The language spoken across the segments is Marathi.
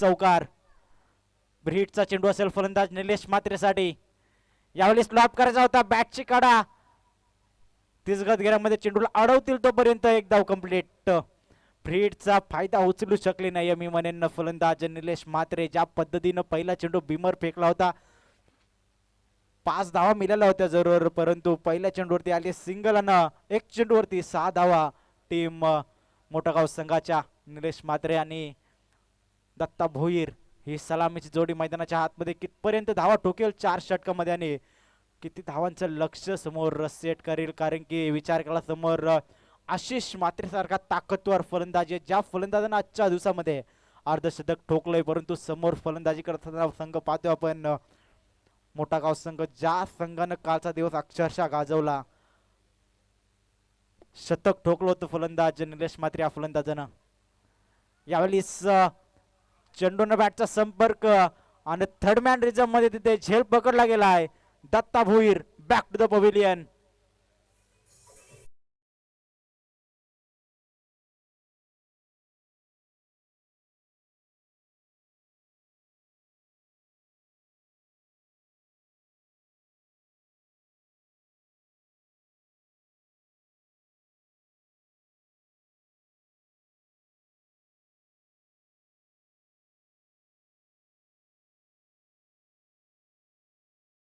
चौकार. ब्रीडचा चेंडू असेल फलंदाज निलेश म्हात्रेसाठी. यावेळी स्लॉप करायचा होता, बॅटची काढा. 30 गज घेऱ्यामध्ये चेंडूला अडवतील तोपर्यंत एक धाव कंप्लीट. ब्रीडचा फायदा उचलू शकले नाही मी म्हणेन फलंदाज निलेश म्हात्रे. ज्या पद्धतीनं पहिला चेंडू बिमर फेकला होता, 5 धावा मिळाल्या होत्या जरूर, परंतु पहिल्या चेंडूवरती आले सिंगल आणि एक चेंडूवरती 6 धावा. टीम मोठागाव संघाच्या निलेश म्हात्रे आणि दत्ता भोईर ही सलामीची जोडी मैदानाच्या आतमध्ये कितपर्यंत धावा ठोकेल 4 षटकामध्ये आणि किती धावांचं लक्ष समोर सेट करेल. कारण की विचार केला समोर आशिष म्हात्रे सारखा ताकदवर फलंदाज आहे, ज्या फलंदाजांना आजच्या दिवसामध्ये अर्धशतक ठोकलंय, परंतु समोर फलंदाजी करताना संघ पाहतो आपण मोठागाव संघ, ज्या संघानं कालचा दिवस अक्षरशः गाजवला. शतक ठोकलं होतं फलंदाज निलेश म्हात्रे या फलंदाजानं. यावेळी चेंडून बॅटचा संपर्क आणि थर्ड मॅन रिझर्व मध्ये तिथे झेल पकडला गेला आहे. Datta Bhoir back to the pavilion.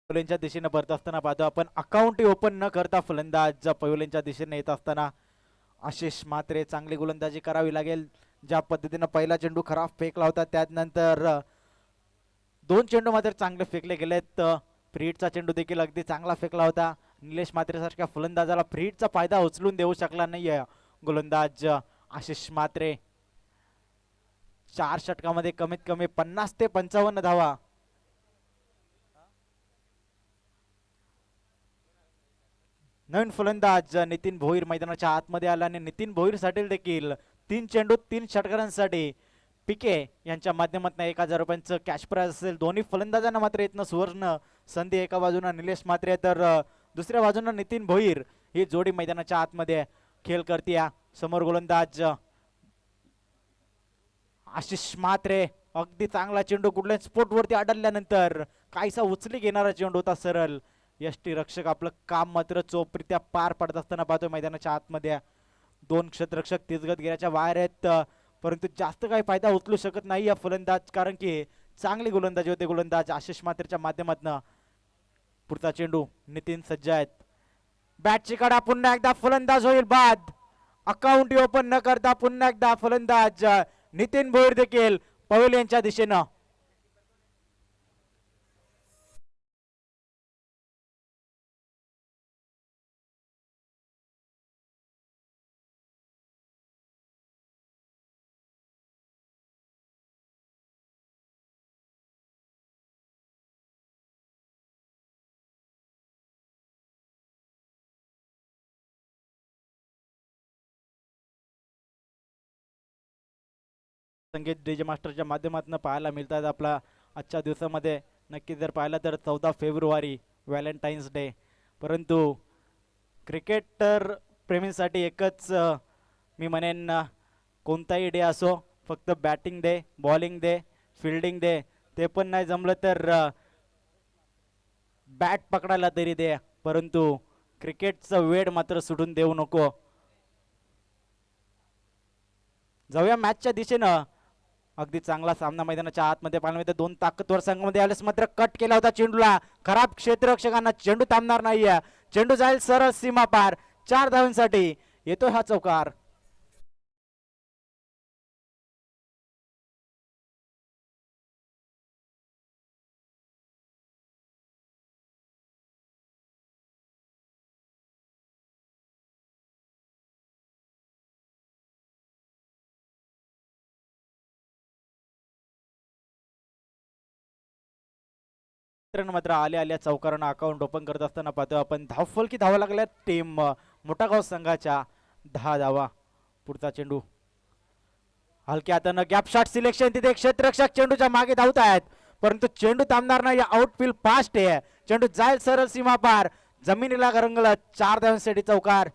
पवेलियनच्या दिशेने परत असताना पाहतो आपण अकाउंट ओपन न करता फलंदाज पवेलियनच्या दिशेने येत असताना आशिष म्हात्रे. चांगली गोलंदाजी करावी लागेल. ज्या पद्धतीने पहिला चेंडू खराब फेकला होता, त्यानंतर 2 चेंडू मात्र चांगले फेकले गेलेत. फ्रीडचा चेंडू देखील अगदी चांगला फेकला होता. निलेश म्हात्रे सारख्या फलंदाजाला फ्रीडचा फायदा उचलून देऊ शकला नाहीये गोलंदाज आशिष म्हात्रे. 4 षटकामध्ये कमीत कमी 50 ते 55 धावा. नवीन फलंदाज नितीन भोईर मैदानाच्या आतमध्ये आला आणि नितीन भोईर साठी देखील 3 चेंडू 3 षटकारांसाठी पिके यांच्या माध्यमातून 1000 रुपयांचं कॅश प्राइज असेल. दोन्ही फलंदाजांना मात्र इथनं सुवर्ण संधी. एका बाजूला निलेश म्हात्रे तर दुसऱ्या बाजूला नितीन भोईर ही जोडी मैदानाच्या आतमध्ये खेळ करते. समोर गोलंदाज आशिष म्हात्रे. अगदी चांगला चेंडू कुठल्या स्पोर्ट वरती आढळल्यानंतर काहीसा उचली घेणारा चेंडू होता सरळ. यष्टी रक्षक आपलं काम मात्र चोपरित्या पार पडत असताना पाहतोय मैदानाच्या आतमध्ये. 2 क्षेत्ररक्षक 30 गज घेऱ्याच्या बाहेर आहेत, परंतु जास्त काही फायदा उचलू शकत नाही या फलंदाज, कारण की चांगली गोलंदाजी होते गोलंदाज आशिष म्हात्रेच्या माध्यमातून. पुढचा चेंडू नितीन सज्ज आहेत. बॅटची काढा, पुन्हा एकदा फलंदाज होईल बाद. अकाउंट ओपन न करता पुन्हा एकदा फलंदाज नितीन भोईर देखील पवेलियनच्या दिशेनं. संगीत डीजे मास्टरच्या माध्यमातून पाहायला मिळतात आपला आजच्या दिवसामध्ये. नक्की जर पाहिलं तर 14 फेब्रुवारी व्हॅलेंटाईन्स डे. परंतु क्रिकेटर प्रेमींसाठी एकच मी म्हणेन, कोणताही डे असो, फक्त बॅटिंग दे, बॉलिंग दे, फिल्डिंग दे, ते पण नाही जमलं तर बॅट पकडायला तरी दे, परंतु क्रिकेटचं वेळ मात्र सुटून देऊ नको. जाऊया मॅचच्या दिशेनं. अगदी चांगला सामना मैदानाच्या आतमध्ये पाहायला मिळतो. 2 ताकदवर संघामध्ये आलेच मात्र कट केला होता चेंडूला. खराब क्षेत्ररक्षकांना चेंडू थांबणार नाहीये. चेंडू जाईल सरळ सीमा पार. 4 धावांसाठी येतोय हा चौकार. मात्र आल्या चौकारांना अकाउंट ओपन करत असताना पाहतो आपण धावफल की धावा लागल्या टीम मोठागाव संघाच्या. 10 धावा. पुढचा चेंडू हलक्या हातानं गॅप शॉट सिलेक्शन. तिथे क्षेत्ररक्षक चेंडूच्या मागे धावत आहेत, परंतु चेंडू थांबणार नाही. आउटफील्ड फास्ट आहे. चेंडू जाईल सरळ सीमा पार. जमिनीला रंगलं. 4 धावांसाठी चौकार.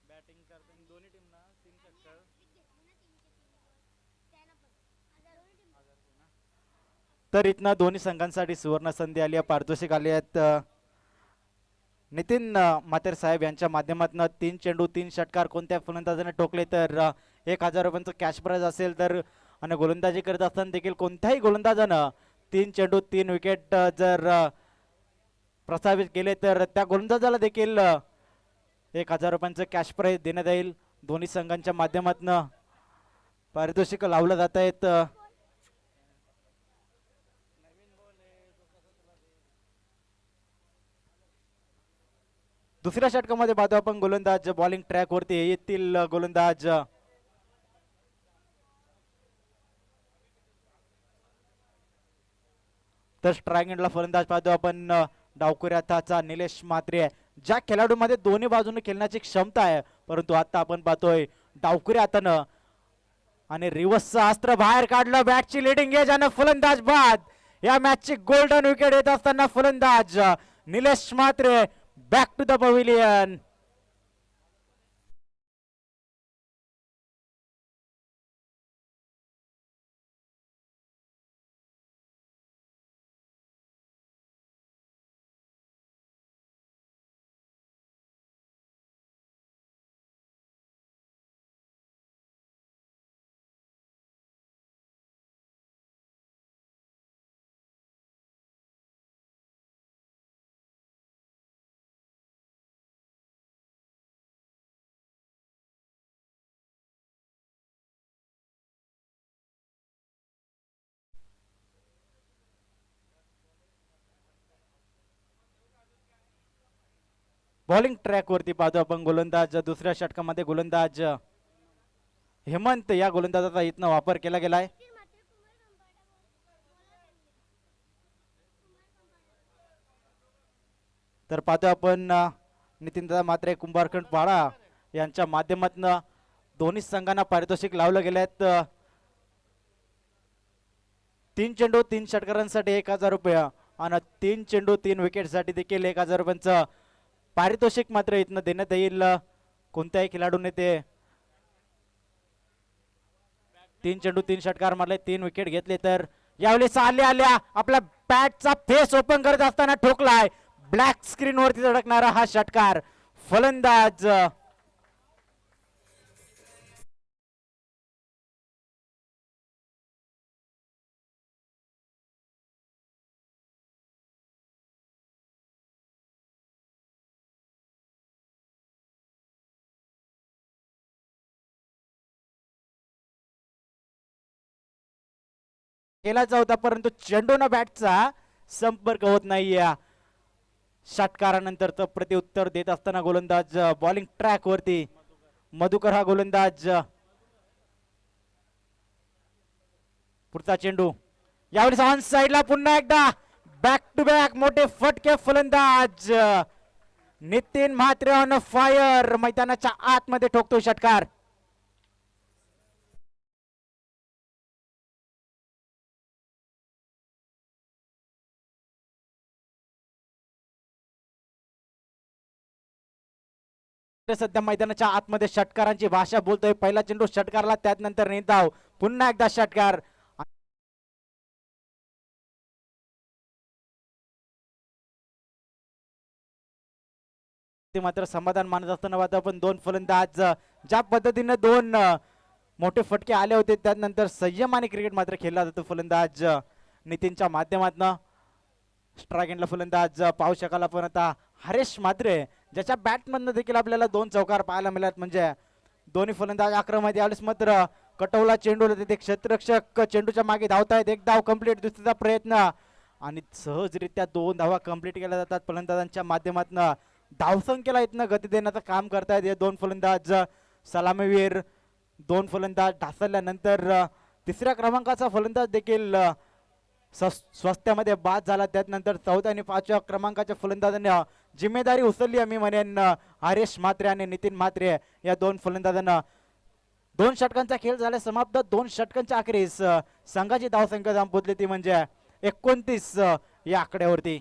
बॅटिंग करते दोन्ही टीमला 3 षटकार. तर इथनं दोन्ही संघांसाठी सुवर्ण संधी आली आहे, पारितोषिक आली आहेत. नितीन मातेर साहेब यांच्या माध्यमातून 3 चेंडू 3 षटकार कोणत्या फलंदाजाने ठोकले तर 1,000 रुपयांचं कॅश प्राइज असेल. तर आणि गोलंदाजी करत असताना देखील कोणत्याही गोलंदाजानं 3 चेंडू 3 विकेट जर प्रस्तावित केले तर त्या गोलंदाजाला देखील 1,000 रुपयांचं कॅश प्राइज देण्यात येईल. दोन्ही संघांच्या माध्यमातून पारितोषिक लावलं जात आहेत. दुसऱ्या षटकामध्ये पाहतो आपण गोलंदाज बॉलिंग ट्रॅक वरती येथील गोलंदाज तर स्ट्राईक एंडला फलंदाज पाहतो आपण डावखुरी हाताचा निलेश म्हात्रे. ज्या खेळाडूमध्ये दोन्ही बाजूने खेळण्याची क्षमता आहे, परंतु आता आपण पाहतोय डावखुरी हातानं आणि रिव्हर्सचं अस्त्र बाहेर काढलं. बॅटची लिडिंग एज आणि फलंदाज बाद. या मॅचची गोल्डन विकेट येत असताना फलंदाज Nilesh Mhatre back to the pavilion. Bowling track वरती पाहतो आपण गोलंदाज दुसऱ्या षटकामध्ये गोलंदाज हेमंत या गोलंदाजाचा इथनं वापर केला गेलाय. तर पाहतो आपण नितीनदादा म्हात्रे कुंभारखंड पाडा यांच्या माध्यमातून दोन्ही संघांना पारितोषिक लावलं गेलं आहेत. 3 चेंडू 3 षटकारांसाठी 1,000 रुपये आणि 3 चेंडू 3 विकेटसाठी देखील 1,000 रुपयांचं पारितोषिक मात्र इथनं देण्यात येईल. कोणत्याही खेळाडूने ते 3 चेंडू 3 षटकार मारले 3 विकेट घेतले तर यावेळेस आल्या आपला बॅटचा फेस ओपन करत असताना ठोकलाय. ब्लॅक स्क्रीन वरती धडकणारा हा षटकार. फलंदाज केलाचा होता, परंतु चेंडून बॅटचा संपर्क होत नाहीये. षटकारानंतरचं प्रत्युत्तर देत असताना गोलंदाज बॉलिंग ट्रॅक वरती मधुकर हा गोलंदाज. पुढचा चेंडू यावेळेस ऑन साइडला पुन्हा एकदा बॅक टू बॅक मोठे फटके. फलंदाज नितीन म्हात्रे ऑन फायर मैदानाच्या आतमध्ये ठोकतो षटकार. सध्या मैदानाच्या आतमध्ये षटकारांची भाषा बोलतोय. पहिला चेंडू षटकारला, त्यानंतर निर्धाव, पुन्हा एकदा षटकार. मात्र समाधान मानत असताना आपण दोन फलंदाज ज्या पद्धतीने 2 मोठे फटके आले होते त्यानंतर संयम आणि क्रिकेट मात्र खेळला जातो. फलंदाज नितीनच्या माध्यमातून स्ट्राईक एंडला फलंदाज पाहू शकाल आपण आता हरेश म्हात्रे, ज्याच्या बॅटमधनं देखील आपल्याला 2 चौकार पाहायला मिळाले. म्हणजे दोन्ही फलंदाज आक्रमक. यावेळेस मात्र कटवला चेंडू तिथे क्षेत्ररक्षक चेंडूच्या मागे धावतायत. एक धाव कंप्लीट, दुसरीचा प्रयत्न आणि सहजरित्या 2 धावा कंप्लीट केल्या जातात फलंदाजांच्या माध्यमातून. धावसंख्येला इथनं गती देण्याचं काम करतायत हे 2 फलंदाज. सलामीवीर 2 फलंदाज ढासळल्यानंतर तिसऱ्या क्रमांकाचा फलंदाज देखील स्वस्त्यामध्ये बाद झाला. त्यानंतर 4थ्या आणि 5व्या क्रमांकाच्या फलंदाजांनी जिम्मेदारी उचलली. मी म्हणेन हरेश म्हात्रे आणि नितीन म्हात्रे या 2 फलंदाजांना 2 षटकांचा खेळ झाला समाप्त. 2 षटकांच्या अखेरीस संघाची धावसंख्या जाऊन पोहोचली ती म्हणजे 29 या आकड्यावरती.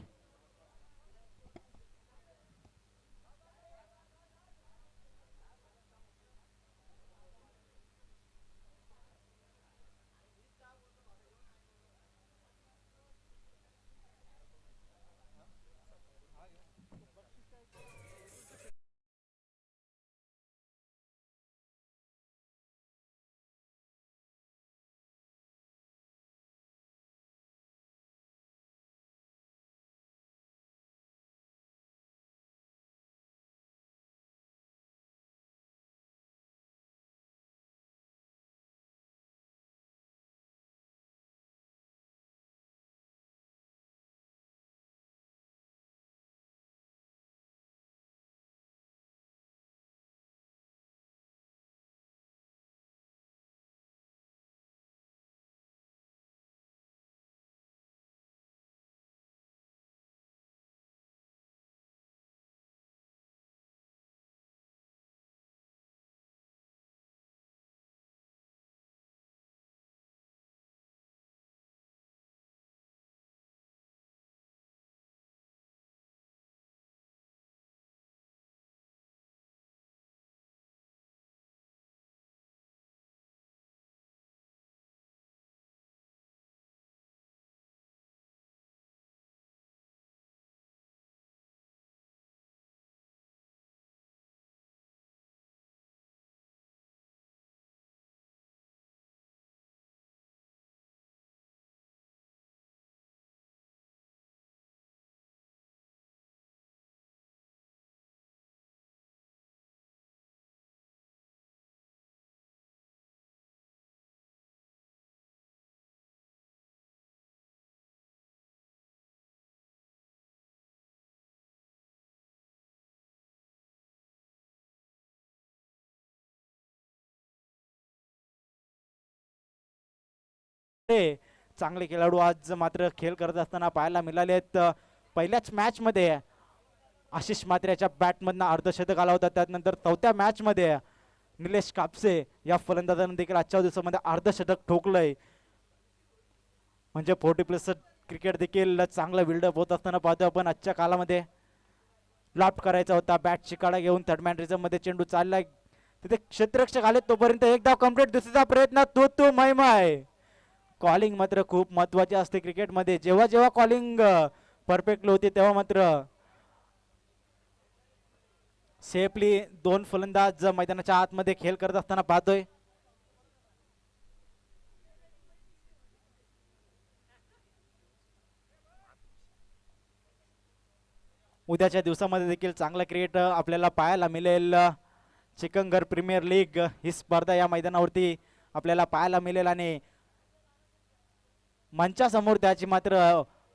चांगले खेळाडू आज मात्र खेळ करत असताना पाहायला मिळालेत. पहिल्याच मॅच मध्ये आशिष म्हात्रेच्या बॅटमधनं अर्धशतक आला होता. त्यानंतर चौथ्या मॅच मध्ये निलेश कापसे या फलंदाजाने देखील आजच्या दिवसामध्ये अर्धशतक ठोकलंय. म्हणजे 40+ क्रिकेट देखील चांगलं बिल्डअप होत असताना पाहतो आपण. आजच्या कालामध्ये लॉफ्ट करायचा होता, बॅटची काढा घेऊन थर्ड मॅन रिझर्व मध्ये चेंडू चाललाय, तिथे क्षेत्ररक्षक आले तोपर्यंत एक धाव कंप्लीट. दुसरीचा प्रयत्न तू मैमाय. कॉलिंग मात्र खूप महत्वाची असते क्रिकेटमध्ये. जेव्हा जेव्हा कॉलिंग परफेक्टली होते तेव्हा मात्र सेफली 2 फलंदाज मैदानाच्या आतमध्ये खेळ करत असताना पाहतोय. उद्याच्या दिवसामध्ये देखील चांगला क्रिकेट आपल्याला पाहायला मिळेल. चिकनगर प्रीमियर लीग ही स्पर्धा या मैदानावरती आपल्याला पाहायला मिळेल आणि मंचासमोर त्याची मात्र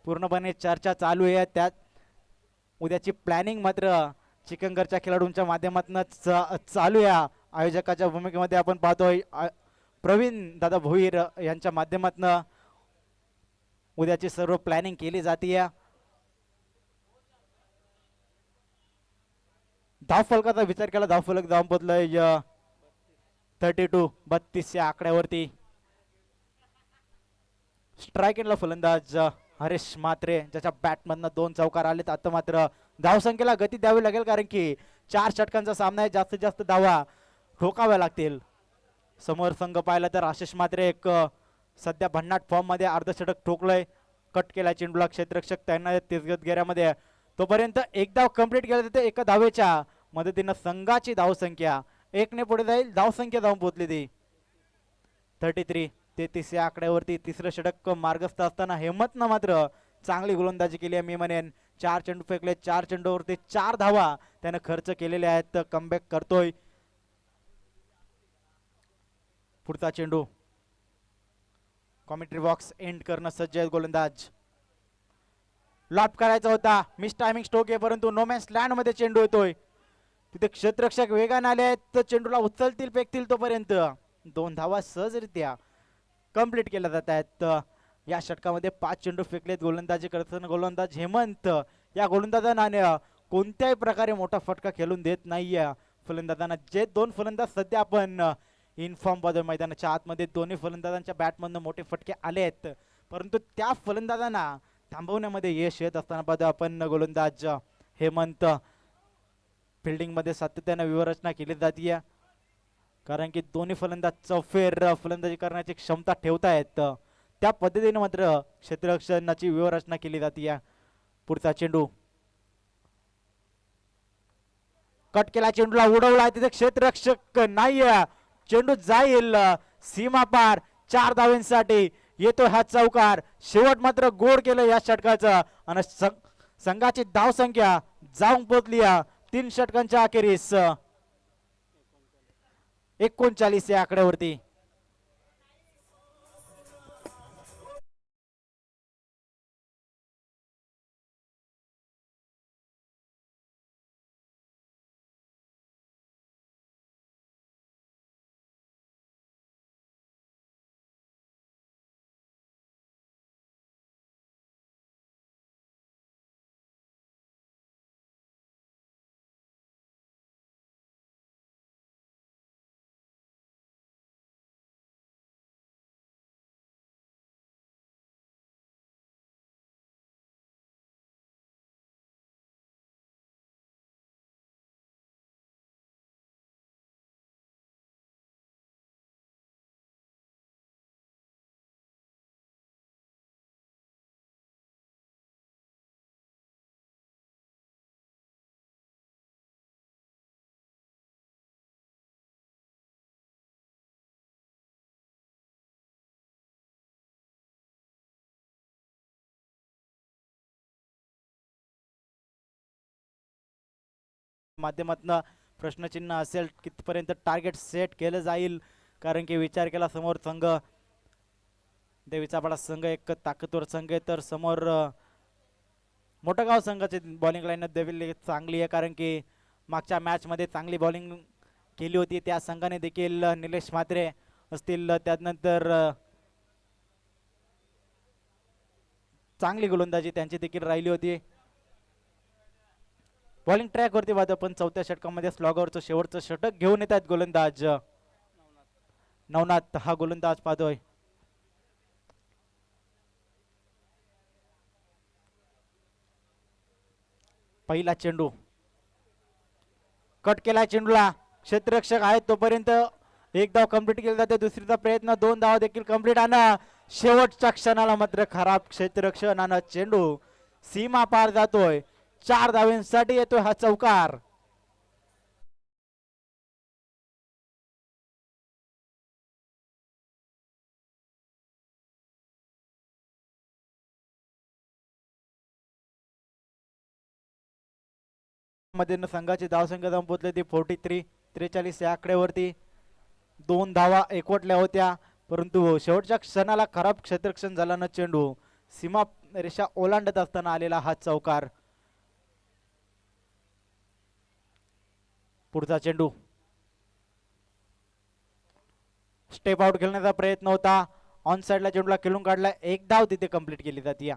पूर्णपणे चर्चा चालू आहे. त्यात उद्याची प्लॅनिंग मात्र चिकनगरच्या खेळाडूंच्या माध्यमातून चालू आहे. आयोजकाच्या भूमिकेमध्ये आपण पाहतोय प्रवीण दादा भोईर यांच्या माध्यमातून उद्याची सर्व प्लॅनिंग केली जाते. धावफलकाचा विचार केला, धावफलक धावून पोहोचलाय 32 या आकड्यावरती. स्ट्राईक एंडला फलंदाज हरीश म्हात्रे ज्याच्या बॅटमधनं 2 चौकार आलेत. आता मात्र धावसंख्येला गती द्यावी लागेल कारण की 4 षटकांचा सामना आहे. जास्तीत जास्त धावा ठोकाव्या लागतील. समोर संघ पाहिला तर आशिष म्हात्रे एक सध्या भन्नाट फॉर्म मध्ये अर्धशतक ठोकलंय. कट केला चेंडूला, क्षेत्ररक्षक तैनात तिसगत घेऱ्यामध्ये. तोपर्यंत एक धाव कंप्लीट केला जाते. एका धावेच्या मदतीनं संघाची धावसंख्या 1 ने पुढे जाईल. धावसंख्या जाऊन पोहोचली ती 33 या आकड्यावरती. तिसरं षटक मार्गस्थ असताना हेमंतनं मात्र चांगली गोलंदाजी केली आहे. मी म्हणेन 4 चेंडू फेकले, 4 चेंडूवरती 4 धावा त्यानं खर्च केलेले आहेत. कमबॅक करतोय. पुढचा चेंडू कॉमेंट्री बॉक्स एंड करणं सज्ज आहेत गोलंदाज. लॉफ्ट करायचा होता, मिस टायमिंग स्ट्रोक आहे परंतु नो मॅन्स लँड मध्ये चेंडू येतोय. तिथे क्षेत्ररक्षक वेगाने आले आहेत तर चेंडूला उचलतील फेकतील तोपर्यंत 2 धावा सहजरित्या कंप्लीट केल्या जात आहेत. या षटकामध्ये 5 चेंडू फेकलेत. गोलंदाजी करताना गोलंदाज हेमंत या गोलंदाजांना कोणत्याही प्रकारे मोठा फटका खेळून देत नाहीये फलंदाजांना. जे 2 फलंदाज सध्या आपण इनफॉर्म बदल मैदानाच्या आतमध्ये दोन्ही फलंदाजांच्या बॅटमधून मोठे फटके आले आहेत, परंतु त्या फलंदाजांना थांबवण्यामध्ये यश येत असताना पाहतो आपण गोलंदाज हेमंत फिल्डिंग मध्ये सातत्याने व्यूहरचना केली जाते, कारण की दोन्ही फलंदाज चौफेर फलंदाजी करण्याची क्षमता ठेवतायत, त्या पद्धतीने मात्र क्षेत्ररक्षणाची व्यूहरचना केली जाते. पुढचा चेंडू कट केला, चेंडूला उडवला, तिथे क्षेत्ररक्षक नाहीये, चेंडू जाईल सीमा पार. 4 धावांसाठी येतो हा चौकार. शेवट मात्र गोड केलं या षटकाचं आणि संघाची धाव संख्या जाऊन पोहोचली 3 षटकांच्या अखेरीस 39 या आकड्यावरती. माध्यमातून प्रश्नचिन्ह असेल कितपर्यंत टार्गेट सेट केलं जाईल, कारण की विचार केला समोर संघ देवीचा पाडा संघ एक ताकदवर संघ आहे, तर समोर मोठगाव संघाची बॉलिंग लाईन देवी चांगली आहे, कारण की मागच्या मॅच मध्ये चांगली बॉलिंग केली होती त्या संघाने देखील. निलेश म्हात्रे असतील, त्यानंतर चांगली गोलंदाजी त्यांची देखील राहिली होती. बॉलिंग ट्रॅक वरती वाद पण चौथ्या षटकामध्ये स्लॉगरचं शेवटचं षटक घेऊन येत आहेत गोलंदाज नवनाथ. हा गोलंदाज पाहतोय पहिला चेंडू कट केला, चेंडूला क्षेत्ररक्षक आहेत तोपर्यंत एक धाव कंप्लीट केली जाते, दुसरीचा प्रयत्न 2 धाव देखील कंप्लीट आणि शेवटच्या क्षणाला मात्र खराब क्षेत्ररक्षणानं चेंडू सीमा पार जातोय. 4 धावांसाठी येतोय हा चौकार. मध्ये संघाची धावसंख्या जाऊन पोहोचली ती 43 या आकड्यावरती. 2 धावा एकवटल्या होत्या, परंतु शेवटच्या क्षणाला खराब क्षेत्ररक्षण झाल्यानं चेंडू सीमा रेषा ओलांडत असताना आलेला हा चौकार. पुढचा चेंडू स्टेप आउट खेळण्याचा प्रयत्न होता, ऑन साइडला चेंडूला खेळून काढला, एक धाव तिथे कंप्लीट केली जाते.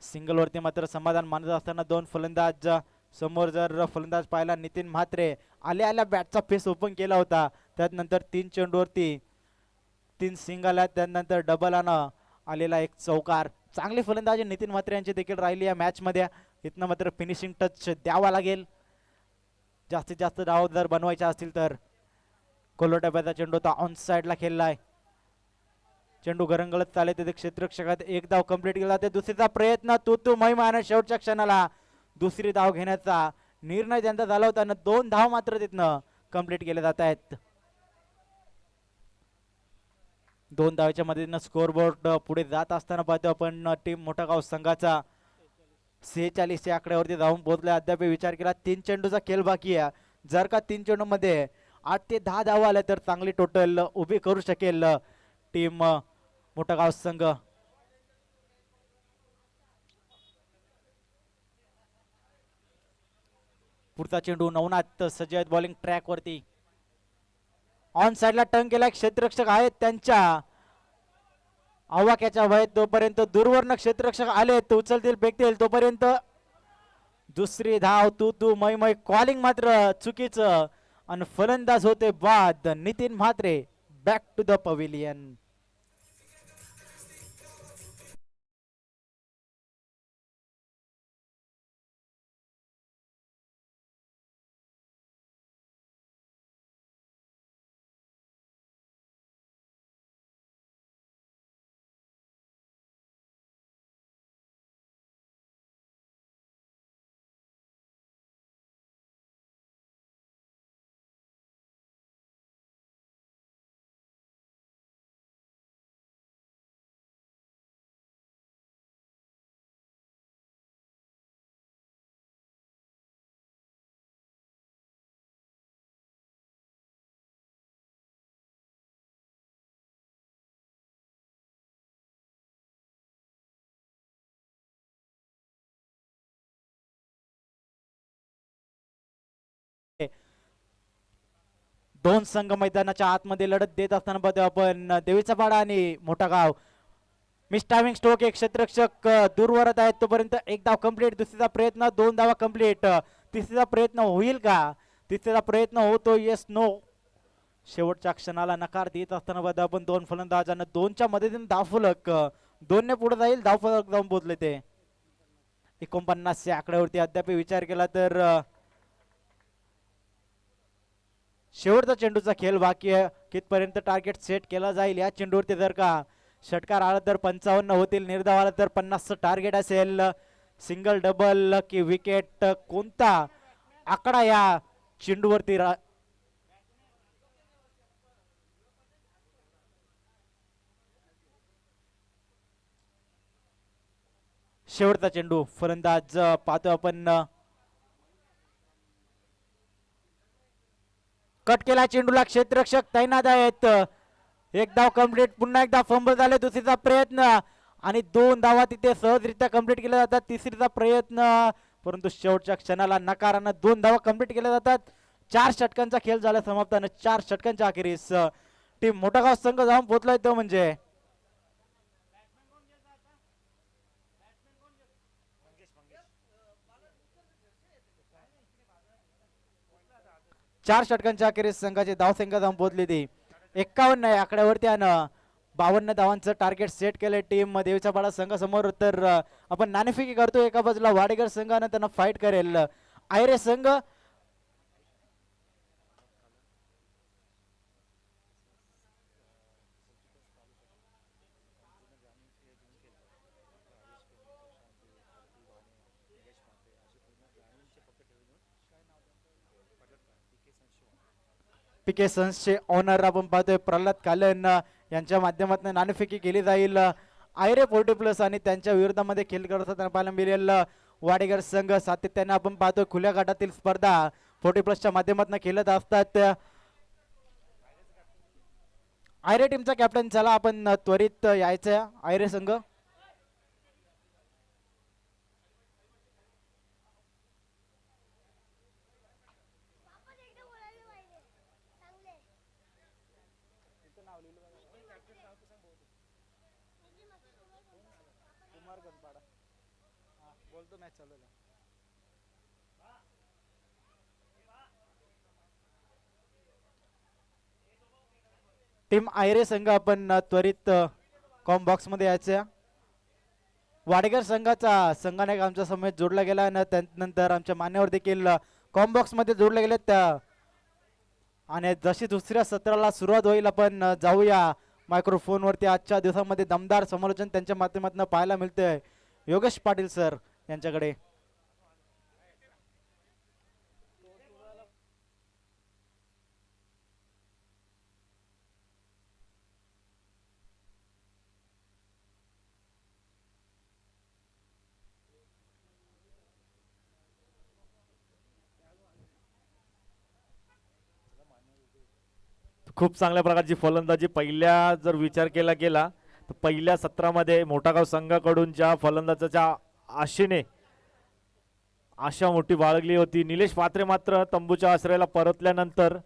सिंगल वरती मात्र समाधान मानत असताना 2 फलंदाज समोर. जर फलंदाज पाहिला नितीन म्हात्रे आल्या बॅटचा फेस ओपन केला होता, त्यानंतर 3 चेंडूवरती 3 सिंगल आहेत, त्यानंतर डबल आलेला एक चौकार. चांगली फलंदाजी नितीन म्हात्रे यांची देखील राहिली या मॅच मध्ये. इथनं मात्र फिनिशिंग टच द्यावा लागेल जास्तीत जास्त धाव जर बनवायच्या असतील तर. कोलो डब्याचा चेंडू होता, ऑन साइडला खेळलाय, चेंडू गरंगलत चालले तिथे क्षेत्ररक्षकात एक धाव कंप्लीट केला जाते. दुसरीचा प्रयत्न तू महिमान शेवटच्या क्षणाला दुसरी धाव घेण्याचा निर्णय त्यांचा झाला होता आणि 2 धाव मात्र तिथनं कंप्लीट केले जात आहेत. 2 धावाच्या मदतीनं स्कोअरबोर्ड पुढे जात असताना पाहतो आपण टीम मोठागाव संघाचा 46 या आकड्यावरती जाऊन पोहोचला. अद्याप विचार केला 3 चेंडूचा खेळ बाकी आहे, जर का 3 चेंडू मध्ये 8 ते 10 धावा आल्या तर चांगली टोटल उभी करू शकेल टीम मोठागाव संघ. पुढचा चेंडू नवनाथ सज्ज आहेत बॉलिंग ट्रॅक वरती, ऑन साइडला टर्न केला, क्षेत्ररक्षक आहेत त्यांच्या आवाक्याच्या वयात तोपर्यंत दूरवरनं क्षेत्ररक्षक आले तो उचलतील फेकतील तोपर्यंत दुसरी धाव तू मै कॉलिंग मात्र चुकीचं आणि फलंदाज होते बाद. Nitin Mhatre back to the pavilion. दोन संघ मैदानाच्या आतमध्ये लढत देत असताना बघतो आपण देवीचा पाडा आणि मोठा गाव. Miss timing stroke. एक क्षेत्ररक्षक दूरवरत आहेत तोपर्यंत एक धाव कंप्लीट. दुसरीचा प्रयत्न, 2 धावा कंप्लीट. तिसरीचा प्रयत्न होईल का? तिसरीचा प्रयत्न होतो, येस नो. शेवटच्या क्षणाला नकार देत असताना बघतो आपण दोन फलंदाजांना 2च्या मदतीने धावफलक 2ने पुढे जाईल. धावफलक जाऊन पोहोचले ते 49 आकड्यावरती. अद्याप विचार केला तर शेवटचा चेंडूचा खेळ बाकी आहे. कितपर्यंत टार्गेट सेट केला जाईल या चेंडूवरती? जर का षटकार आला तर 55 होतील, निर्धाव आला तर 50चं टार्गेट असेल. सिंगल, डबल की विकेट, कोणता आकडा या चेंडूवरती? शेवटचा चेंडू. फलंदाज पाहतो आपण. कट केला चेंडूला. क्षेत्ररक्षक तैनात आहेत. एक धाव कंप्लीट. पुन्हा एकदा फंबल झाले. दुसरीचा प्रयत्न आणि 2 धावा तिथे सहजरित्या कंप्लीट केल्या जातात. तिसरीचा प्रयत्न, परंतु शेवटच्या क्षणाला नकारानं 2 धावा कंप्लीट केल्या जातात. 4 षटकांचा खेळ झाला समाप्त आणि 4 षटकांच्या अखेरीस टीम मोठागाव संघ जाऊन पोहोचलाय तो म्हणजे 4 षटकांच्या अखेरीस संघाची धावसंख्या जाऊन पोहोचली ती 51 आकड्यावरती आणि 52 धावांचं टार्गेट सेट केलंय टीम देवीचा पाडा संघासमोर. तर आपण नाणेफेकी करतो. एका बाजूला वाडेकर संघानं त्यांना फाईट करेल. आयरे संघ पीके सन्सचे ऑनर आपण पाहतोय प्रल्हाद कालन यांच्या माध्यमातून नाणेफेकी केली जाईल. आयरे 40+ आणि त्यांच्या विरोधामध्ये खेळ करत असताना पाहायला मिळेल वाडेकर संघ. सातत्याने आपण पाहतोय खुल्या गटातील स्पर्धा 40+च्या माध्यमातून खेळत असतात. आयरे टीमचा कॅप्टन, चला आपण त्वरित यायचं आयरे संघ. टीम आयरे संघ आपण त्वरित कॉम बॉक्स मध्ये यायचं. वाडेकर संघाचा संघाने आमच्या समेत जोडला गेला आणि त्यानंतर आमच्या मान्यवर देखील कॉम बॉक्स मध्ये जोडले गेले. त्या आणि जशी दुसऱ्या सत्राला सुरुवात होईल आपण जाऊया मायक्रोफोन वरती. आजच्या दिवसामध्ये दमदार समालोचन त्यांच्या माध्यमातून पाहायला मिळतंय योगेश पाटील सर यांच्याकडे. खूप चांगल्या प्रकारची फलंदाजी पहिल्या जर विचार केला गेला तर पहिल्या सत्रामध्ये मोठागाव संघाकडून ज्या फलंदाजाच्या आशेने आशा मोठी बाळगली होती. निलेश पात्रे मात्र तंबूच्या आश्रयाला परतल्यानंतर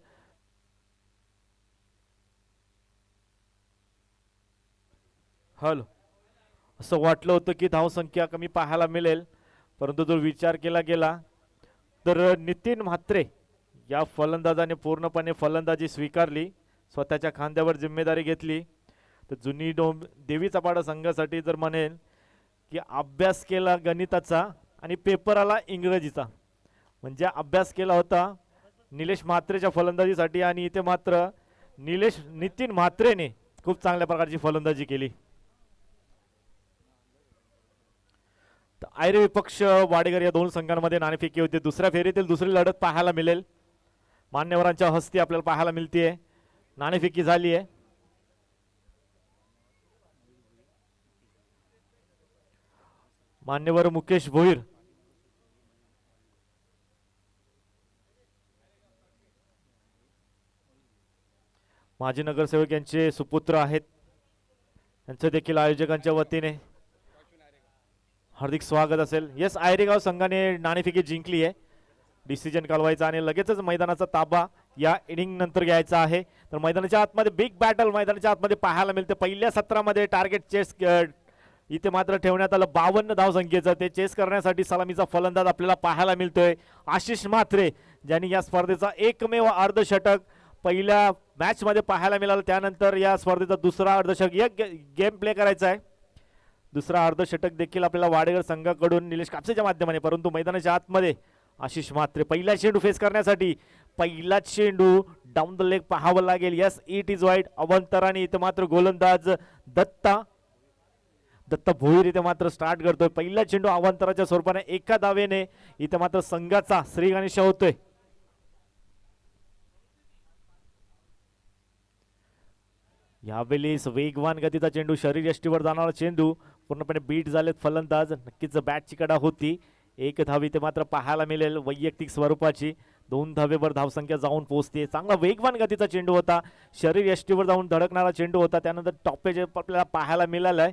असं वाटलं होतं की धावसंख्या कमी पाहायला मिळेल, परंतु जर विचार केला गेला तर नितीन म्हात्रे या फलंदाजाने पूर्णपणे फलंदाजी स्वीकारली, स्वतःच्या खांद्यावर जिम्मेदारी घेतली. तर जुनी देवीचा पाडा संघासाठी जर म्हणेल की अभ्यास केला गणिताचा आणि पेपर आला इंग्रजीचा, म्हणजे अभ्यास केला होता निलेश म्हात्रेच्या फलंदाजीसाठी आणि इथे मात्र नितीन म्हात्रेने खूप चांगल्या प्रकारची फलंदाजी केली. आयरे विपक्ष वाडेकर या दोन संघांमध्ये नाणेफेकी होते. दुसऱ्या फेरीतील दुसरी लढत पाहायला मिळेल, मान्यवरांच्या हस्ते आपल्याला पाहायला मिळते. नाणेफेकी झाली आहे. मान्यवर मुकेश भोईर माजी नगरसेवक यांचे सुपुत्र आहेत, यांचे देखील आयोजकांच्या वतीने हार्दिक स्वागत असेल. येस, आयरेगाव संघाने नाणेफेकी जिंकली आहे. डिसिजन काढवायचा आणि लगेचच मैदानाचा ताबा या इनिंग नंतर घ्यायचा आहे. तर मैदानाच्या आतमध्ये बिग बॅटल मैदानाच्या आतमध्ये पाहायला मिळते. पहिल्या सत्रामध्ये टार्गेट चेस इथे मात्र ठेवण्यात आलं 52 धावसंख्येचं. ते चेस करण्यासाठी सलामीचा फलंदाज आपल्याला पाहायला मिळतोय आशिष म्हात्रे, ज्यांनी या स्पर्धेचा एकमेव अर्धशतक पहिल्या मॅच मध्ये पाहायला मिळालं. त्यानंतर या स्पर्धेचा दुसरा अर्धशतक एक गेम प्ले करायचा आहे. दुसरा अर्धशतक देखील आपल्याला वाडेकर संघाकडून निलेश कापसेच्या माध्यमाने, परंतु मैदानाच्या आतमध्ये आशिष म्हात्रे पहिला चेंडू फेस करण्यासाठी पहिला चेंडू डाऊन द लेग पाहावं लागेल. Yes, it is wide. अवंतराने इथे मात्र गोलंदाज दत्त भोईर इथे मात्र स्टार्ट करतोय. पहिला चेंडू अवंतराच्या स्वरूपाने एका धावेने इथे मात्र संघाचा श्री गणेश होतोय. यावेळेस वेगवान गतीचा चेंडू, शरीर यष्टीवर जाणारा चेंडू, पूर्णपणे बीट झालेत फलंदाज. नक्कीच बॅटची कडा होती. एक धावी ते मात्र पाहायला मिळेल वैयक्तिक स्वरूपाची. 2 धावेवर धावसंख्या जाऊन पोहोचते. चांगला वेगवान गतीचा चेंडू होता, शरीर यष्टीवर जाऊन धडकणारा चेंडू होता. त्यानंतर टॉपेज आपल्याला पाहायला मिळालाय.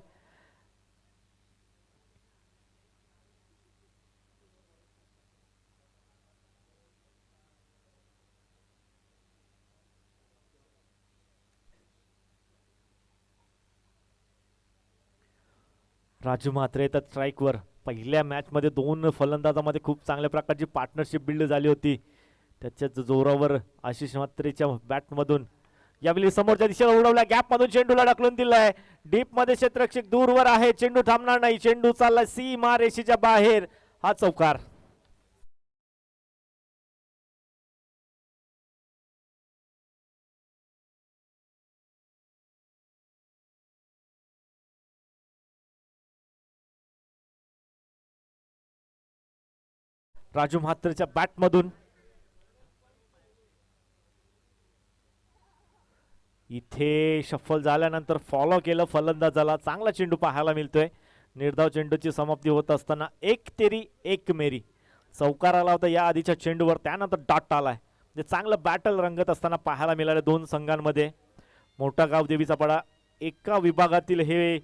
राजू म्हात्रे येतात स्ट्राईकवर. पहिल्या मॅचमध्ये 2 फलंदाजामध्ये खूप चांगल्या प्रकारची पार्टनरशिप बिल्ड झाली होती. त्याच्याच जोरावर आशिष म्हात्रेच्या बॅटमधून यावेळी समोरच्या दिशेला उडवला, गॅपमधून चेंडूला ढकलून दिलाय. डीप मध्ये क्षेत्ररक्षक दूरवर आहे, चेंडू थांबणार नाही. चेंडू चाललाय सीमा रेषेच्या बाहेर. हा चौकार. राजू म्हात्रेच्या बॅटमधून इथे शफल झाल्यानंतर फॉलो केलं फलंदाजाला. चांगला चेंडू पाहायला मिळतोय. निर्धाव चेंडूची समाप्ती होत असताना एक तेरी एक मेरी चौकार आला होता या आधीच्या चेंडूवर. त्यानंतर डॉट आलाय. म्हणजे चांगलं बॅटल रंगत असताना पाहायला मिळालं दोन संघांमध्ये. मोठा गाव देवीचा पाडा एका विभागातील हे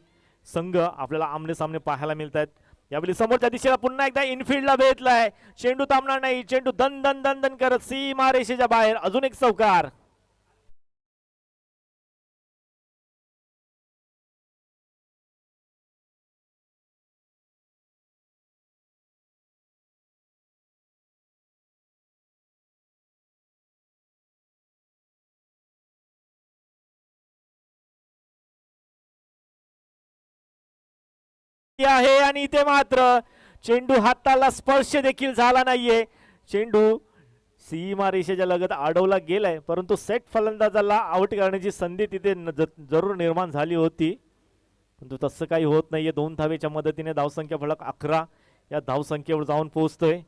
संघ आपल्याला आमने सामने पाहायला मिळत आहेत. यावेळी समोरच्या दिशेला पुन्हा एकदा इनफिल्डला भेटलाय. चेंडू थांबणार नाही. चेंडू दन दन दन दन करत सीमा रेषेच्या बाहेर. अजून एक चौकार. आहे आणि इथे मात्र चेंडू हाताला स्पर्श देखील झाला नाहीये. चेंडू सीमा रेषेच्या लगत अडवला गेलाय, परंतु सेट फलंदाजाला आउट करण्याची संधी तिथे जरूर निर्माण झाली होती, परंतु तसं काही होत नाहीये. 2 धावेच्या मदतीने धावसंख्या फलक 11 या धावसंख्येवर जाऊन पोहोचतोय.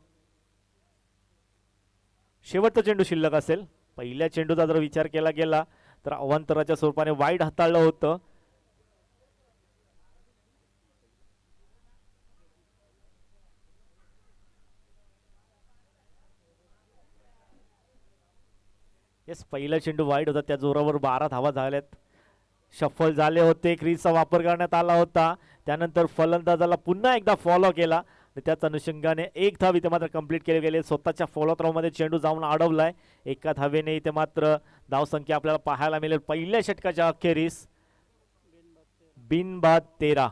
शेवटचा चेंडू शिल्लक असेल. पहिल्या चेंडूचा जर विचार केला गेला तर अवांतराच्या स्वरूपाने वाईड हाताळलं होतं. येस, पहिला चेंडू वाईड होता, त्या जोरावर 12 धावा झाल्यात. शफल झाले होते, क्रीजचा वापर करण्यात आला होता. त्यानंतर फलंदाजाला पुन्हा एकदा फॉलो केला. त्याच अनुषंगाने एक धाव इथे मात्र कंप्लीट केले गेले. स्वतःच्या फॉलो थ्रो मध्ये चेंडू जाऊन अडवलाय. एका धावेने इथे मात्र धावसंख्या आपल्याला पाहायला मिळेल पहिल्या षटकाच्या अखेरीस बिनबाद 13.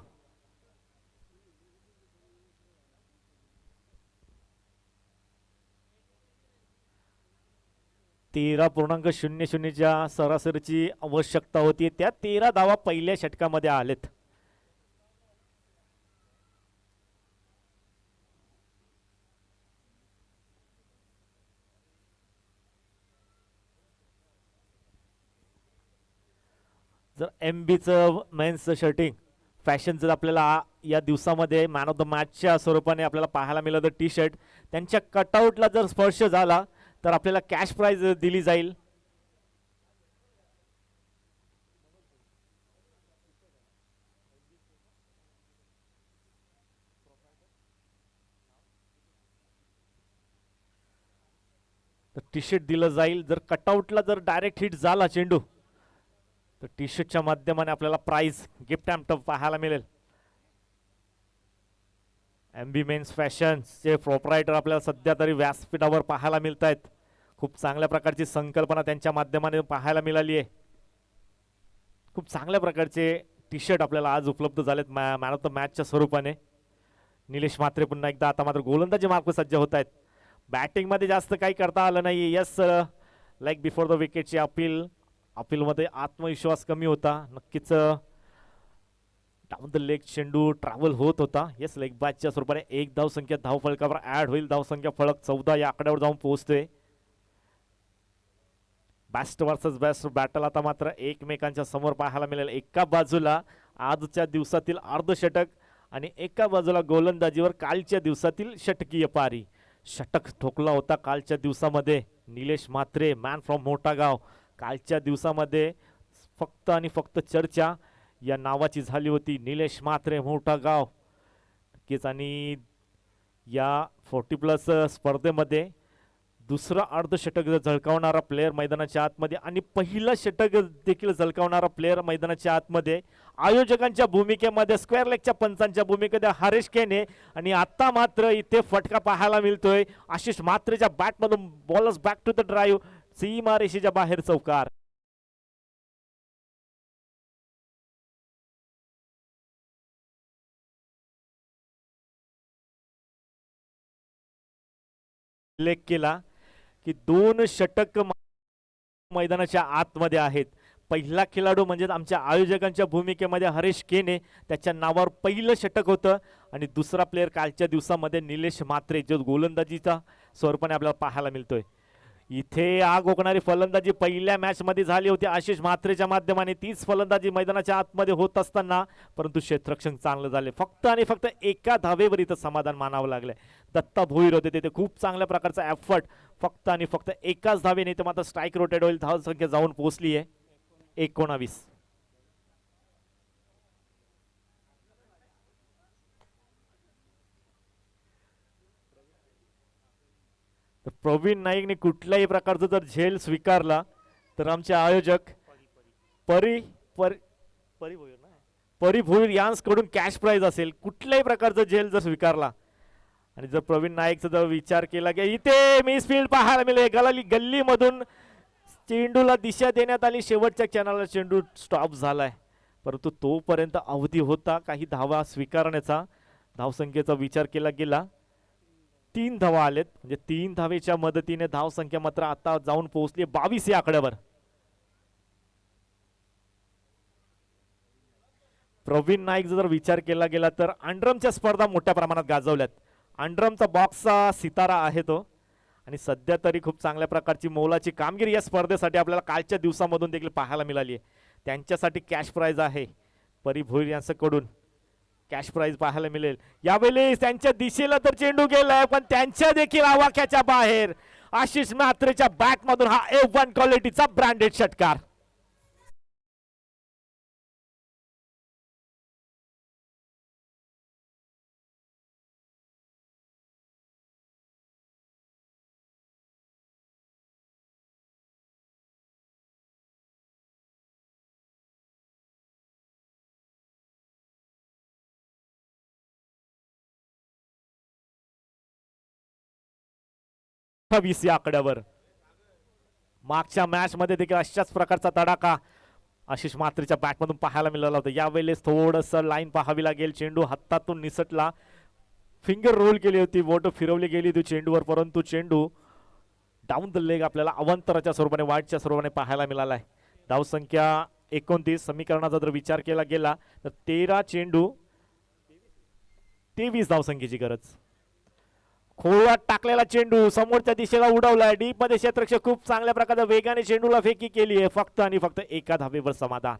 13.00च्या सरासरीची आवश्यकता होती, त्या 13 धावा पहिल्या षटकामध्ये आलेत. जर MBचं मेन्सचं शर्टिंग फॅशन जर आपल्याला या दिवसामध्ये मॅन ऑफ द मॅचच्या स्वरूपाने आपल्याला पाहायला मिळालं तर टी शर्ट त्यांच्या कटआउटला जर स्पर्श झाला तर आपल्याला कॅश प्राइज दिली जाईल. तर टी शर्ट दिलं जाईल. जर कटआउटला जर डायरेक्ट हिट झाला चेंडू तर टी शर्टच्या माध्यमाने आपल्याला प्राइज गिफ्ट हॅम्पर पाहायला मिळेल. MB मेन्स फॅशनचे प्रोप्रायटर आपल्याला सध्या तरी व्यासपीठावर पाहायला मिळत आहेत. खूप चांगल्या प्रकारची संकल्पना त्यांच्या माध्यमाने पाहायला मिळाली आहे. खूप चांगल्या प्रकारचे टी शर्ट आपल्याला आज उपलब्ध झालेत मॅन ऑफ द मॅचच्या स्वरूपाने. निलेश म्हात्रे पुन्हा एकदा आता मात्र गोलंदाजी मार्ग सज्ज होत आहेत. बॅटिंगमध्ये जास्त काही करता आलं नाही. यस लाईक बिफोर द विकेटची अपीलमध्ये आत्मविश्वास कमी होता. नक्कीच डाऊन द लेग चेंडू ट्रॅव्हल होत होता. येस लेग बॅचच्या स्वरूपाने एक धावसंख्या धावफलकावर ऍड होईल. धावसंख्या फलक 14 या आकड्यावर जाऊन पोहोचतोय. बेस्ट वर्सेस बेस्ट बॅटल आता मात्र एकमेकांच्या समोर पाहायला मिळेल. एका बाजूला आजच्या दिवसातील अर्धशतक आणि एका बाजूला गोलंदाजीवर कालच्या दिवसातील षटकीय पारी. षटक ठोकला होता कालच्या दिवसामध्ये निलेश म्हात्रे मॅन फ्रॉम मोठागाव. कालच्या दिवसामध्ये फक्त आणि फक्त चर्चा या नावाची झाली होती, निलेश म्हात्रे मोठागाव. नक्कीच आणि या 40+ स्पर्धेमध्ये दुसरा अर्धशतक झळकावणारा प्लेयर मैदानाच्या आतमध्ये आणि पहिलं षटक देखील झळकावणारा प्लेयर मैदानाच्या आतमध्ये. आयोजकांच्या भूमिकेमध्ये स्क्वेअर लेगच्या पंचांच्या भूमिकेमध्ये हरीश केने आणि आता मात्र इथे फटका पाहायला मिळतोय. आशिष म्हात्रेच्या बॅटमधून bowlers back to the drive. सीमारेषेच्या बाहेर चौकार. उल्लेख केला की 2 षटक मैदानाच्या आतमध्ये आहेत. पहिला खेळाडू म्हणजे आमच्या आयोजकांच्या भूमिकेमध्ये हरीश केने, त्याच्या नावावर पहिलं षटक होतं. आणि दुसरा प्लेयर कालच्या दिवसामध्ये निलेश म्हात्रे जो गोलंदाजीचा स्वरूपाने आपल्याला पाहायला मिळतोय. इथे आग ओकणारी फलंदाजी पहिल्या मॅच मध्ये झाली होती आशिष म्हात्रेच्या माध्यमाने. तीच फलंदाजी मैदानाच्या आतमध्ये होत असताना परंतु क्षेत्ररक्षण चांगलं झाले. फक्त आणि फक्त एका धावेवर इथं समाधान मानावं लागलंय. दत्ता भोईर होते तिथे खूप चांगल्या प्रकारचा एफर्ट. फक्त आणि फक्त एकाच धावेने इथे मात्र स्ट्राईक रोटेट होईल. धाव संख्या जाऊन पोहोचली आहे 19. तर प्रवीण नाईकने कुठल्याही प्रकारचा जर झेल स्वीकारला तर आमचे आयोजक परी भोईर यांकडून कॅश प्राइज असेल. कुठल्याही प्रकारचा झेल जर स्वीकारला आणि जर प्रवीण नाईकचा जर विचार केला की इथे मिसफील्ड पाहायला मिळेल. गल्लीमधून चेंडूला दिशा देण्यात आली. शेवटच्या क्षणाला चेंडू स्टॉप झालाय परंतु तोपर्यंत अवधी होता काही धावा स्वीकारण्याचा. धावसंख्येचा विचार केला गेला 3 धावा आलेत. म्हणजे 3 धावेच्या मदतीने धावसंख्या मात्र आता जाऊन पोहोचली 22 या आकड्यावर. प्रवीण नाईकचा जर विचार केला गेला तर अंडरमच्या स्पर्धा मोठ्या प्रमाणात गाजवल्यात. अंडरमचा बॉक्सचा सितारा आहे तो आणि सध्या तरी खूप चांगल्या प्रकारची मोलाची कामगिरी या स्पर्धेसाठी आपल्याला कालच्या दिवसामधून देखील पाहायला मिळाली आहे. त्यांच्यासाठी कॅश प्राइज आहे. परी भोईर यांच्याकडून कॅश प्राइज पाहायला मिळेल. यावेळी त्यांच्या दिशेला तर चेंडू गेलाय पण त्यांच्या देखील आवाक्याच्या बाहेर. आशिष म्हात्रेच्या बॅट मधून हा F1 क्वालिटीचा ब्रँडेड षटकार. या आकड्यावर मागच्या मॅच मध्ये देखील अशाच प्रकारचा तडाखा आशिष म्हात्रेच्या बॅट मधून पाहायला मिळाला होता. यावेळेस थोडस लाईन पाहावी लागेल. चेंडू हातातून निसटला. फिंगर रोल केली होती, बोट फिरवली गेली होती चेंडूवर परंतु चेंडू डाऊन द लेग आपल्याला अवांतराच्या स्वरूपाने वाईटच्या स्वरूपाने पाहायला मिळाला आहे. धावसंख्या 29. समीकरणाचा जर विचार केला गेला तर 13 चेंडू 23 धावसंख्येची गरज. खोळात टाकलेला चेंडू समोरच्या दिशेला उडवलाय. डीप मध्ये क्षेत्ररक्षक खूप चांगल्या प्रकारे वेगाने चेंडूला फेकी केली आहे. फक्त आणि फक्त एका धावेवर समाधान.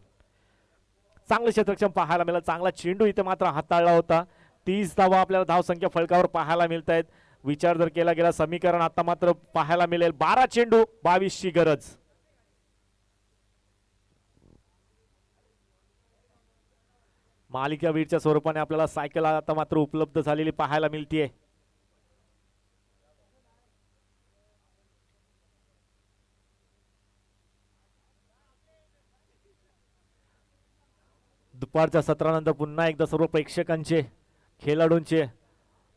चांगलं क्षेत्ररक्षण पाहायला मिळालं. चांगला चेंडू इथे मात्र हाताळला होता. 30 धावा आपल्याला धावसंख्या फलकावर पाहायला मिळत आहेत. विचार जर केला गेला समीकरण आता मात्र पाहायला मिळेल 12 चेंडू 22 ची गरज. मालिकावीरच्या स्वरूपाने आपल्याला सायकल आता मात्र उपलब्ध झालेली पाहायला मिळतीये. दुपारच्या सत्रानंतर पुन्हा एकदा सर्व प्रेक्षकांचे, खेळाडूंचे,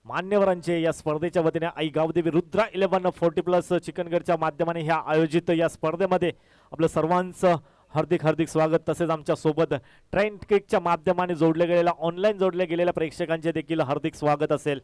मान्यवरांचे या स्पर्धेच्या वतीने आई गावदेवी रुद्रा 1140+ चिकनगडच्या माध्यमाने ह्या आयोजित या स्पर्धेमध्ये आपलं सर्वांचं हार्दिक हार्दिक स्वागत. तसेच आमच्या सोबत ट्रेन क्रिकच्या माध्यमाने जोडले गेलेल्या ऑनलाईन जोडले गेलेल्या प्रेक्षकांचे देखील हार्दिक स्वागत असेल.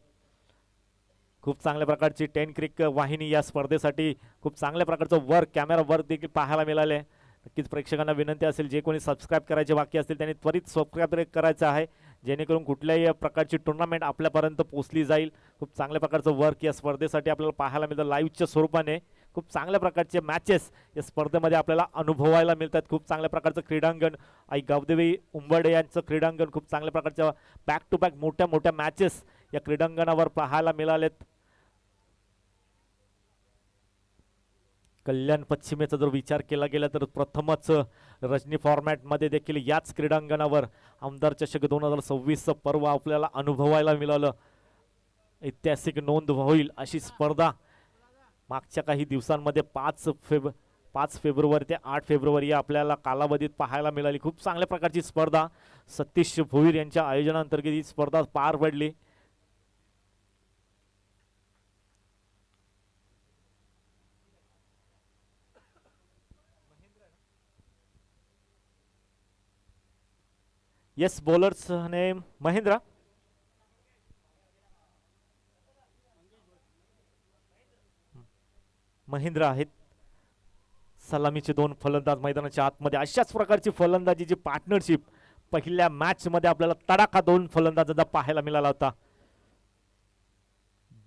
खूप चांगल्या प्रकारची 10 क्रिक वाहिनी या स्पर्धेसाठी खूप चांगल्या प्रकारचं वर्क, कॅमेरा वर्क देखील पाहायला मिळाले. नक्कीच प्रेक्षकांना विनंती असेल जे कोणी सबस्क्राईब करायचे बाकी असतील त्यांनी त्वरित सबस्क्राईब करायचं आहे, जेणेकरून कुठल्याही प्रकारची टुर्नामेंट आपल्यापर्यंत पोहोचली जाईल. खूप चांगल्या प्रकारचं वर्क या स्पर्धेसाठी आपल्याला पाहायला मिळतं. लाईव्हच्या स्वरूपाने खूप चांगल्या प्रकारचे मॅचेस या स्पर्धेमध्ये आपल्याला अनुभवायला मिळतात. खूप चांगल्या प्रकारचं क्रीडांगण आई गावदेवी उंबर्डे यांचं क्रीडांगण, खूप चांगल्या प्रकारच्या बॅक टू बॅक मोठ्या मोठ्या मॅचेस या क्रीडांगणावर पाहायला मिळालेत. कल्याण पश्चिमेचा जर विचार केला गेला तर प्रथमच रजनी फॉर्मॅटमध्ये देखील याच क्रीडांगणावर आमदार चषक 2026 पर्व आपल्याला अनुभवायला मिळालं. ऐतिहासिक नोंद होईल अशी स्पर्धा मागच्या काही दिवसांमध्ये 5 फेब्रुवारी ते 8 फेब्रुवारी या आपल्याला कालावधीत पाहायला मिळाली. खूप चांगल्या प्रकारची स्पर्धा सतीश भोईर यांच्या आयोजनांतर्गत ही स्पर्धा पार पडली. Yes bowlers name Mahendra. Mahendra आहेत. सलामीचे 2 फलंदाज मैदानाच्या आतमध्ये. अशाच प्रकारची फलंदाजीची पार्टनरशिप पहिल्या मॅच मध्ये आपल्याला तडाखा 2 फलंदाजांचा पाहायला मिळाला होता.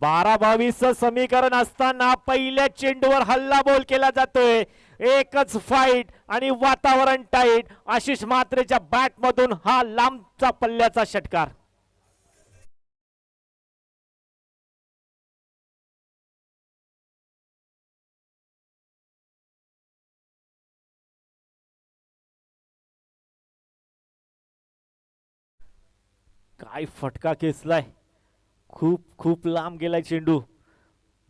12-22 समीकरण असताना पहिल्या चेंडूवर हल्ला बोल केला जातोय. एकच फाईट आणि वातावरण टाईट. आशिष म्हात्रेच्या बॅट मधून हा लांबचा पल्ल्याचा षटकार. काय फटका खेचलाय. खूप खूप लांब गेलाय चेंडू.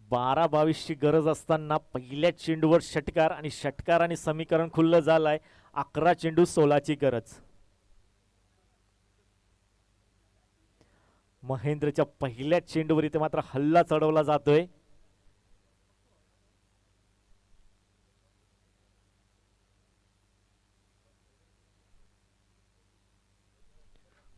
12-22 ची गरज असताना पहिल्या चेंडूवर षटकार आणि षटकाराने समीकरण खुल्लं झालंय. 11 चेंडू 16 ची गरज. महेंद्रच्या पहिल्या चेंडूवर इथे मात्र हल्ला चढवला जातोय.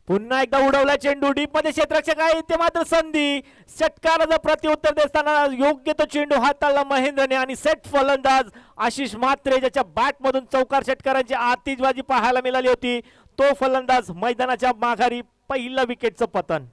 पुन्हा एकदा उडवला चेंडू. डीप मध्ये क्षेत्ररक्षक आहे इथे मात्र संधी. षटकाराचं प्रत्युत्तर देताना योग्य तो चेंडू हाताळला महेंद्रने आणि सेट फलंदाज आशिष म्हात्रे ज्याच्या बॅट मधून चौकार षटकारांची आतिषबाजी पाहायला मिळाली होती, तो फलंदाज मैदानाच्या माघारी. पहिल्या विकेटचं पतन.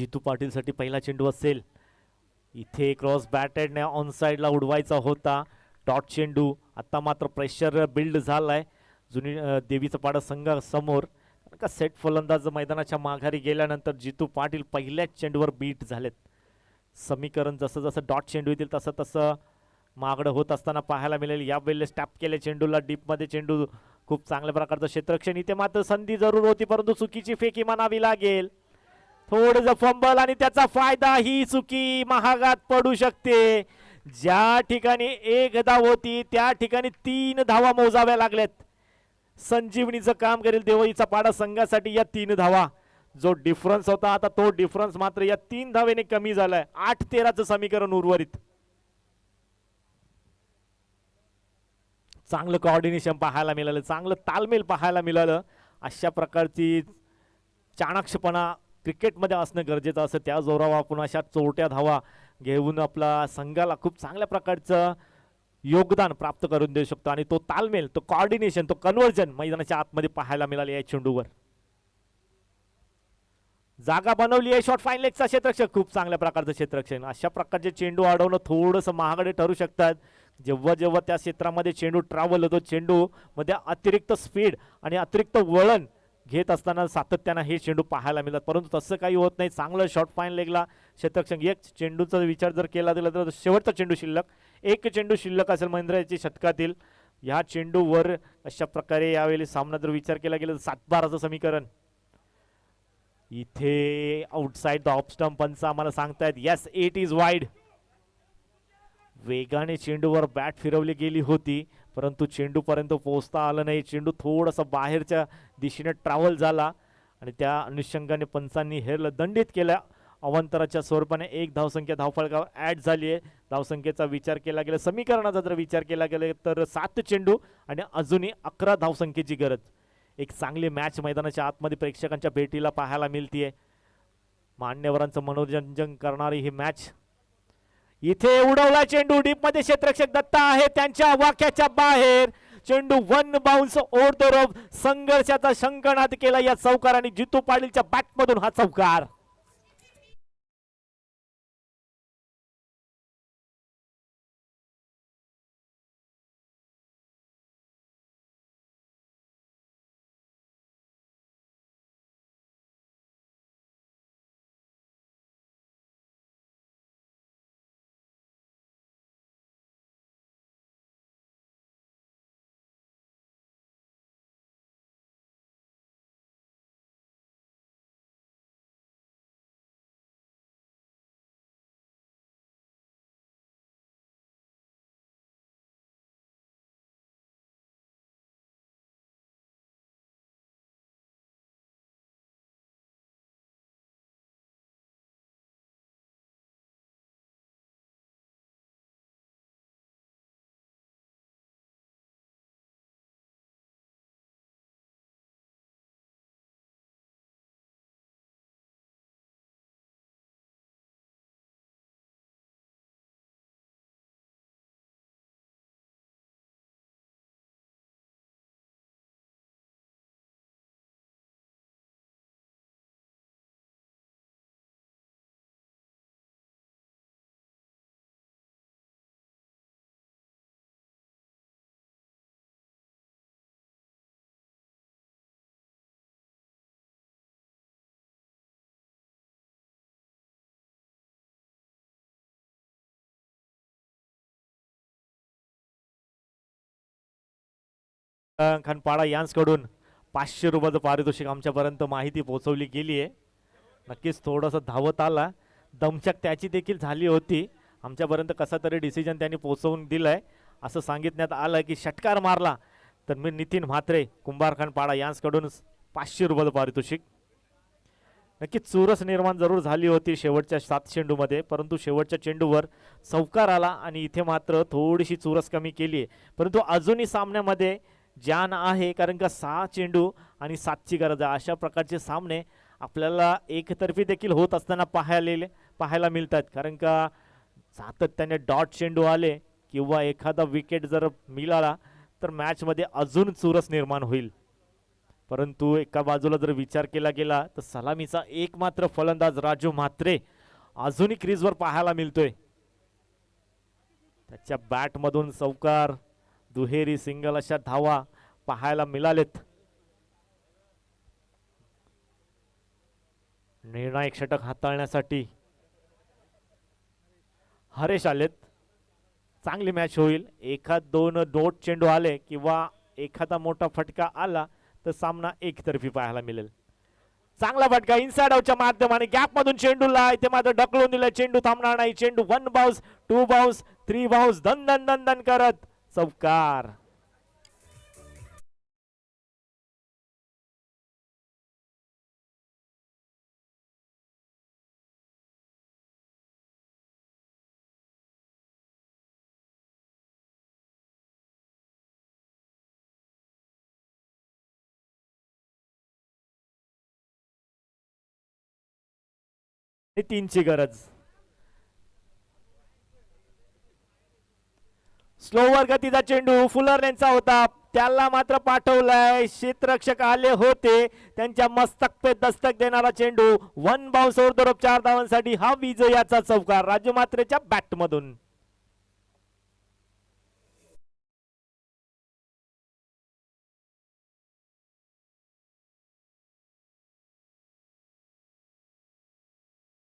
जितू पाटीलसाठी पहिला चेंडू असेल. इथे क्रॉस बॅटेडने ऑन साईडला उडवायचा होता डॉट चेंडू. आता मात्र प्रेशर बिल्ड झालाय जुनी देवीचा पाडा संघासमोर. का सेट फलंदाज मैदानाच्या माघारी गेल्यानंतर जितू पाटील पहिल्याच चेंडूवर बीट झालेत. समीकरण जसं जसं डॉट चेंडू येतील तसं तसं मागडं होत असताना पाहायला मिळेल. या वेळेला टॅप केले चेंडूला डीपमध्ये चेंडू. खूप चांगल्या प्रकारचं क्षेत्ररक्षण. इथे मात्र संधी जरूर होती परंतु चुकीची फेकी म्हणावी लागेल. थोडंसं फंबल आणि त्याचा फायदा. ही चुकी महागात पडू शकते. ज्या ठिकाणी 1 धाव होती त्या ठिकाणी 3 धावा मोजाव्या लागल्यात. संजीवनीचं काम करेल देवळीचा पाडा संघासाठी या 3 धावा. जो डिफरन्स होता आता तो डिफरन्स मात्र या 3 धावेने कमी झालाय. 8-13चं समीकरण उर्वरित. चांगलं कोऑर्डिनेशन पाहायला मिळालं, चांगलं तालमेल पाहायला मिळालं. अशा प्रकारची चाणाक्षपणा क्रिकेटमध्ये असणं गरजेचं असं. त्या जोरावर आपण अशा चोरट्या धावा घेऊन आपला संघाला खूप चांगल्या प्रकारचं योगदान प्राप्त करून देऊ शकतो. आणि तो तालमेल, तो कोऑर्डिनेशन, तो कन्व्हर्जन मैदानाच्या आतमध्ये पाहायला मिळाले या चेंडूवर. जागा बनवली आहे. शॉर्ट फाईन लेगचा क्षेत्ररक्षण. खूप चांगल्या प्रकारचं क्षेत्ररक्षण. अशा प्रकारचे चेंडू अडवणं थोडंसं महागडे ठरू शकतात. जेव्हा जेव्हा त्या क्षेत्रामध्ये चेंडू ट्रॅव्हल होतो, चेंडू मध्ये अतिरिक्त स्पीड आणि अतिरिक्त वळण घेत असताना सातत्यानं हे चेंडू पाहायला मिळतात. परंतु तसं काही होत नाही. चांगलं शॉर्ट फाईन लेगला क्षेत्ररक्षण. एक चेंडूचा विचार जर केला तर शेवटचा चेंडू शिल्लक, एक चेंडू शिल्लक असेल महिंद्राच्या शतकातील. ह्या चेंडूवर अशा प्रकारे यावेळी सामना जर विचार केला गेला तर 7-12चं समीकरण. इथे आउटसाइड द ऑफ स्टंप पंच आम्हाला सांगतायत येस इट इज वाईड. वेगाने चेंडूवर बॅट फिरवली गेली होती परंतु चेंडूपर्यंत पोहोचता आलं नाही. चेंडू थोडासा बाहेरच्या दिशेने ट्रॅव्हल झाला आणि त्या अनुषंगाने पंचांनी हे दंडित केलं. अवांतराच्या स्वरूपाने 1 धावसंख्या धावफलकावर ऍड झाली आहे. धावसंख्येचा विचार केला गेला, समीकरणाचा जर विचार केला गेला तर 7 चेंडू आणि अजूनही 11 धावसंख्येची गरज. एक चांगली मॅच मैदानाच्या आतमध्ये प्रेक्षकांच्या भेटीला पाहायला मिळतीये. मान्यवरांचं मनोरंजन करणारी ही मॅच. इथे उडवला चेंडू डीपमध्ये. क्षेत्ररक्षक दत्ता आहे त्यांच्या वाक्याच्या बाहेर. चेंडू 1 बाउन्स ओव्हर द रोप. संघर्षाचा शंखनाद केला या चौकाराने. जितू पाटीलच्या बॅटमधून हा चौकार. खनपाडा यांसकडून 500 रुपयाचं पारितोषिक आमच्यापर्यंत माहिती पोहोचवली गेली आहे. नक्कीच थोडंसं धावत आला, दमछाक त्याची देखील झाली होती. आमच्यापर्यंत कसा तरी डिसिजन त्यांनी पोहोचवून दिलाय. असं सांगितण्यात आलं की षटकार मारला तर मी नितीन म्हात्रे कुंभार खनपाडा यांसकडून 500 रुपयाचं पारितोषिक. नक्कीच चुरस निर्माण जरूर झाली होती शेवटच्या 7 चेंडूमध्ये परंतु शेवटच्या चेंडूवर चौकार आला आणि इथे मात्र थोडीशी चुरस कमी केली आहे. परंतु अजूनही सामन्यामध्ये जान आहे कारण का 6 चेंडू आणि 7ची गरज आहे. अशा प्रकारचे सामने आपल्याला एकतर्फी देखील होत असताना पाहायला मिळतात. कारण का सातत्याने डॉट चेंडू आले किंवा एखादा विकेट जर मिळाला तर मॅचमध्ये अजून चुरस निर्माण होईल. परंतु एका बाजूला जर विचार केला गेला तर सलामीचा एक मात्र फलंदाज राजू म्हात्रे अजूनही क्रीजवर पाहायला मिळतोय. त्याच्या बॅट मधून चौकार, दुहेरी, सिंगल अशा धावा पाहायला मिळालेत. निर्णायक षटक हाताळण्यासाठी हरेश आलेत. चांगली मॅच होईल. एखाद दोन नोट चेंडू आले किंवा एखादा मोठा फटका आला तर सामना एकतर्फी पाहायला मिळेल. चांगला फटका इनसाइड आउटच्या माध्यमाने गॅप मधून चेंडूला इथे मात्र ढकलून दिला. चेंडू थांबणार नाही. चेंडू 1 बाउन्स, 2 बाउन्स, 3 बाउन्स, दन दन दन दन करत चौकार. तीनची गरज. स्लोवर गतीचा चेंडू फुलर यांचा होता, त्याला मात्र पाठवलाय. क्षेत्ररक्षक आले होते, त्यांच्या मस्तक पे दस्तक देणारा चेंडू 1 बाउन्स ओव्हर 4 धावांसाठी हा विजयाचा चौकार राजू म्हात्रेच्या बॅट मधून.